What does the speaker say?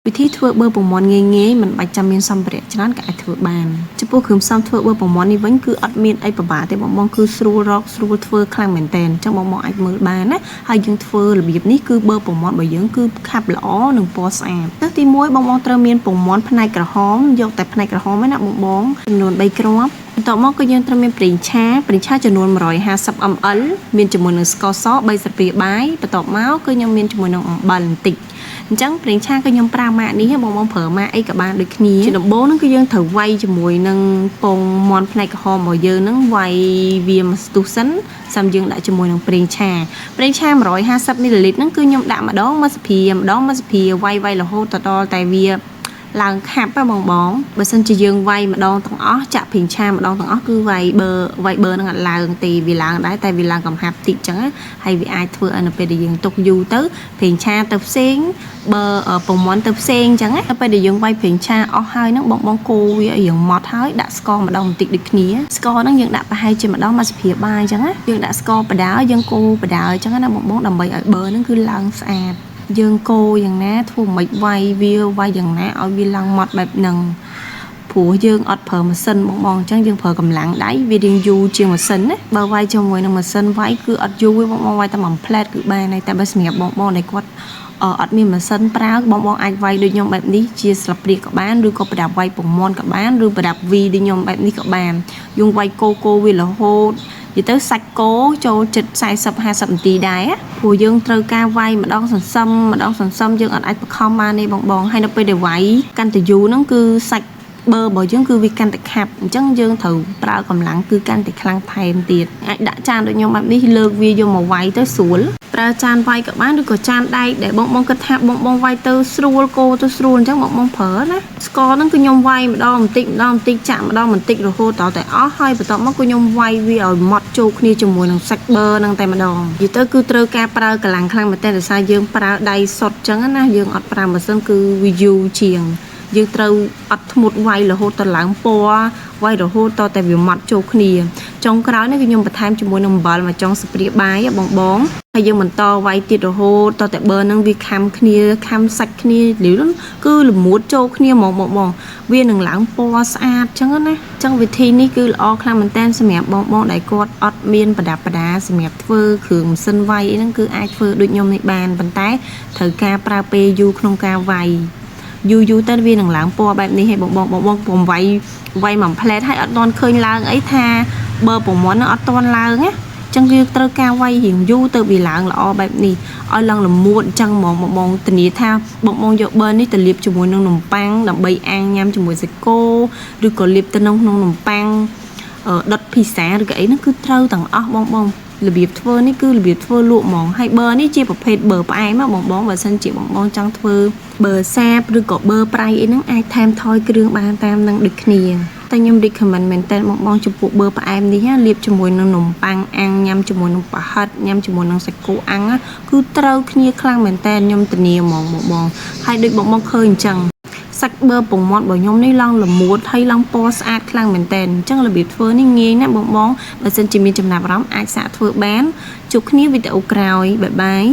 วิธีធ្វើបឺប្រមន់ងាយៗមិនបាច់ចាំមានសម្ភារៈច្រើនក៏អាចធ្វើបានចំពោះគ្រឿងផ្សំធ្វើបឺប្រមន់នេះវិញគឺអត់មានអីពិបាកទេបងគឺស្រួលរកស្រួលធ្វើខ្លាំងមែនតើអញ្ចឹងបងអាចមើលបានណាហើយយើងធ្វើរបៀបនេះគឺបឺប្រមន់របស់យើងគឺខាប់ល្អនិងពណ៌ស្អាតទី1បងត្រូវមានប្រមន់ផ្នែកក្រហមយកតែផ្នែកក្រហមឯណាបងចំនួន3គ្រាប់បន្ទាប់មកគឺយើងត្រូវមានប្រេងឆាចំនួន150 ml មានជាមួយនឹងស្ករស3ស្លាបព្រាបាយបន្ទាប់មកគឺខ្ញុំមានជាមួយនឹងអំបិលបន្តិចអញ្ចឹងប្រេងឆាគឺខ្ញុំប្រើម៉ាកនេះបងប្រើម៉ាកអីក៏បានដូចគ្នាជាដំបូងហ្នឹងគឺយើងត្រូវវាយជាមួយនឹងពងមាន់ផ្នែកក្រហមរបស់យើងហ្នឹងវាយវាមួយស្ទុះសិនចាំយើងដាក់ជាមួយនឹងប្រេងឆា150 ml ហ្នឹងគឺខ្ញុំដាក់ម្ដងមួយសភាវាយរហូតដល់តែវាឡើងខាប់បងបើសិនជាយើងវាយម្ដងទាំងអស់ចាក់ប្រេងឆាម្ដងទាំងអស់គឺវាយបឺនឹងអត់ឡើងទេវាឡើងដែរតែវាឡើងកំហាប់តិចចឹងហើយវាអាចធ្វើឲ្យនៅពេលដែលយើងទុកយូរទៅប្រេងឆាទៅផ្សេងបើប្រមន់ទៅផ្សេងចឹងទៅពេលដែលយើងវាយប្រេងឆាអស់ហើយហ្នឹងបងកូរវាឲ្យយើងម៉ត់ហើយដាក់ស្ករម្ដងបន្តិចដូចគ្នាស្ករហ្នឹងយើងដាក់ប្រហែលជាម្ដងមួយសភាបាយចឹងយើងដាក់ស្ករបដាយើងកូរបដាចឹងណាបងដើម្បីឲ្យបឺហ្នឹងគឺឡើងស្អាតយើងកូរយ៉ាងណាធ្វើមិនវាយយ៉ាងណាឲ្យវាឡើងម៉ត់បែបហ្នឹងព្រោះយើងអត់ប្រើម៉ាស៊ីនបងអញ្ចឹងយើងប្រើកម្លាំងដៃវារៀងយូរជាងម៉ាស៊ីនណាបើវាយជាមួយនឹងម៉ាស៊ីនវាយគឺអត់យូរទេបងវាយតែមួយផ្លែតគឺបានហើយតែបើសម្រាប់បងដែលគាត់អត់មានម៉ាស៊ីនប្រើបងអាចវាយដូចខ្ញុំបែបនេះជាស្លាបព្រាក៏បានឬក៏ប្រដាប់វាយប្រមន់ក៏បានឬប្រដាប់វីដូចខ្ញុំបែបនេះក៏បានយើងវាយកូរវារហូតនិយាយទៅសាច់គោចូលចិត្ត40-50 នាទីដែរព្រោះយើងត្រូវការវាយម្ដងសន្សំយើងអត់អាចបខំបានទេបងហើយនៅពេលដែលវាយកាន់តែយូរហ្នឹងគឺសាច់បឺរបស់យើងគឺវាកាន់តែខាប់អញ្ចឹងយើងត្រូវប្រើកម្លាំងគឺកាន់តែខ្លាំងថែមទៀតអាចដាក់ចានដូចខ្ញុំបែបនេះលើកវាយកមកវាយទៅស្រួលប្រើចានវាយក៏បានឬក៏ចានដែកដែលបងគិតថាបងវាយទៅស្រួលកូរទៅស្រួលអញ្ចឹងបងប្រើណាស្ករហ្នឹងគឺខ្ញុំវាយម្ដងបន្តិចចាក់ម្ដងបន្តិចរហូតដល់តែអស់ហើយបន្ទាប់មកគឺខ្ញុំវាយវាឲ្យម៉ត់ចូលគ្នាជាមួយនឹងសាច់បឺហ្នឹងតែម្ដងនិយាយទៅគឺត្រូវការប្រើកម្លាំងខ្លាំងមែនតើដោយសារយើងប្រើដៃសុទ្ធអញ្ចឹងណាយើងអត់ប្រើម៉ាស៊ីនគឺវាយូរជាងយើងត្រូវអត់ធ្មត់វាយរហូតដល់ឡើងពណ៌វាយរហូតដល់តែវាម៉ត់ចូលគ្នាចុងក្រោយនេះគឺខ្ញុំបន្ថែមជាមួយនឹងអំបិលមកចុងស្ព្រាបាយបងហើយយើងបន្តវាយទៀតរហូតដល់តែបឺនឹងវាខាំគ្នាខាំសាច់គ្នាគឺល្មួតចូលគ្នាហ្មងវានឹងឡើងពណ៌ស្អាតអញ្ចឹងណាអញ្ចឹងវិធីនេះគឺល្អខ្លាំងមែនតើសម្រាប់បងដែលគាត់អត់មានប្រដាប់ប្រដាសម្រាប់ធ្វើគ្រឿងម៉ាស៊ីនវាយអីហ្នឹងគឺអាចធ្វើដូចខ្ញុំនេះបានប៉ុន្តែត្រូវការប្រើពេលយូរក្នុងការវាយយូរទៅវានឹងឡើងពណ៌បែបនេះឲ្យបងពុំវាយមួយផ្លែតហើយអត់ទាន់ឃើញឡើងអីថាបើប្រមន់នឹងអត់ទាន់ឡើងណាអញ្ចឹងយើងត្រូវការវាយរៀងយូរទៅវាឡើងល្អបែបនេះឲ្យឡើងល្មួតអញ្ចឹងបងធានាថាបងយកបឺនេះទៅលាបជាមួយនឹងនំប៉័ងដើម្បីអាំងញ៉ាំជាមួយសាច់គោឬក៏លាបទៅក្នុងនំប៉័ងដុតភីសាឬក៏អីហ្នឹងគឺត្រូវទាំងអស់បងរបៀបធ្វើនេះគឺរបៀបធ្វើលក់ហ្មងហើយបឺនេះជាប្រភេទបឺផ្អែមបងបើសិនជាបងចង់ធ្វើបឺសាបឬក៏បឺប្រៃអីហ្នឹងអាចថែមថយគ្រឿងបានតាមនឹងដូចគ្នាតែខ្ញុំ recommend មែនតើបងចំពោះបឺផ្អែមនេះលាបជាមួយនឹងនំប៉័ងអាំងញ៉ាំជាមួយនឹងប្រហិតញ៉ាំជាមួយនឹងសាច់គោអាំងគឺត្រូវគ្នាខ្លាំងមែនតើខ្ញុំធានាហ្មងបងហើយដូចបងឃើញអញ្ចឹងសាច់បឺប្រមន់របស់ខ្ញុំនេះឡើងល្មួតហើយឡើងពណ៌ស្អាតខ្លាំងមែនតើអញ្ចឹងរបៀបធ្វើនេះងាយណាស់បងបើសិនជាមានចំណាប់អារម្មណ៍អាចសាកធ្វើបានជួបគ្នាវីដេអូក្រោយបាយ